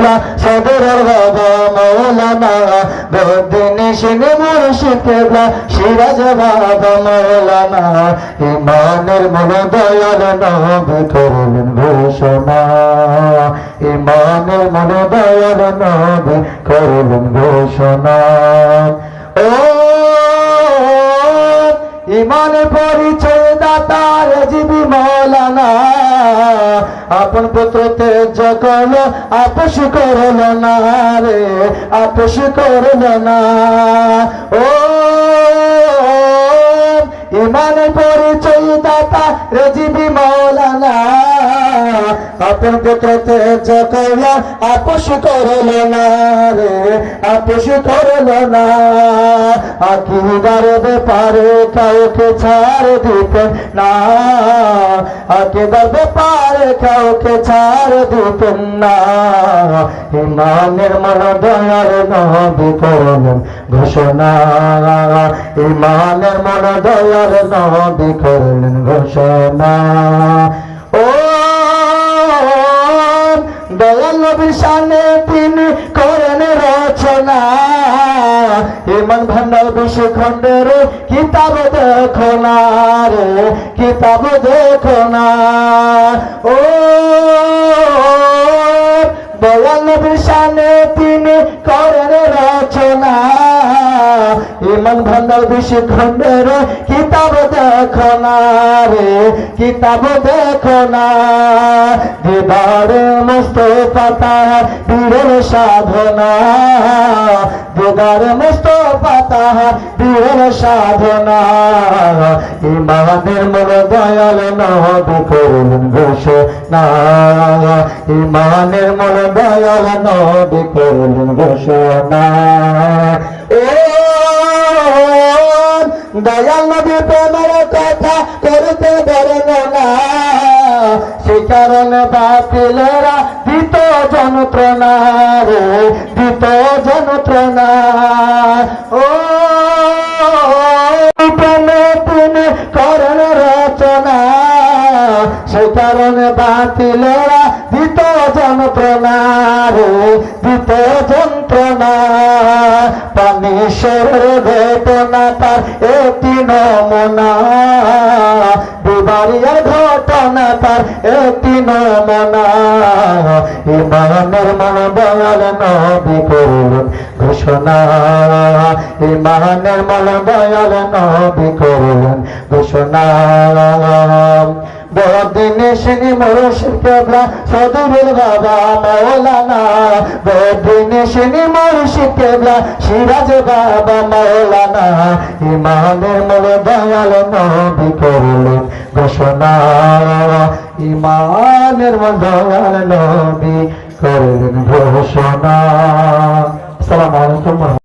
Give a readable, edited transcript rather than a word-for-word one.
কেবলা সদরের বাবা মাওলানা বদিন সিনি মুর্শিদ কেবলা সিরাজ বাবা মাওলানা ইমানের মন দয়াল নবী করলেন ঘোষণা ইমানের মন দয়াল নবী করলেন ঘোষণা ও ইমানের পরিচয় দাতা রাজিবি মাওলানা আপন পুত্র তেজ করলো আপোষ করলো না রে আপোষ করলো না ও ইমানের পরিচয় দাতা রাজিবি মাওলানা আপন পুত্র তেজ করলো আপোষ করলো না রে আপোষ করলো না আকিদার ব্যাপারে কাউকে ছাড় দিতেন না আকিদার ব্যাপারে কাউকে ছাড় দিতেন না ইমানের মন দয়াল নবী করলেন ঘোষণা ইমানের মন দয়াল নবী করলেন ঘোষণা ও দয়াল নবীর শানে তিনি করেন রচনা ইমান ভান্ডার 20 খণ্ডের কিতাব দেখো না রে কিতাব দেখো না ও দয়াল নবীর শানে তিনি করেন রচনা ইমান ভান্ডার 20 খণ্ডের কিতাব দেখো না রে কিতাব দেখো না দিদারে মুস্তাফা তাহার বীরের সাধনা দিদারে মুস্তাফা তাহার বীরের সাধনা ইমানের মন দয়াল নবী করলেন ঘোষণা ইমানের মন দয়াল নবী করলেন ঘোষণা দয়াল নবী প্রেমের কথা করতে পারেন না সেই কারণে বাতিলেরা দিত যন্ত্রণা রে দিত যন্ত্রণা ও প্রেমে তিনি করেন রচনা সেই কারণে বাতিলেরা দিত যন্ত্রণা রে দিত যন্ত্রণা পানিশ্বরের ঘটনা তার একটি নমুনা বিবারিয়ার ঘটনা তার একটি নমুনা ইমানের মন দয়াল নবী করলেন ঘোষণা ইমানের মন দয়াল নবী করলেন ঘোষণা বদিন সিনি মুর্শিদ কেবলা সদরের বাবা মাওলানা বদিন সিনি মুর্শিদ কেবলা সিরাজ বাবা মাওলানা ইমানের মন দয়াল নবী করলেন ঘোষণা ইমানের মন দয়াল নবী করলেন ঘোষণা। আসসালামু আলাইকুম।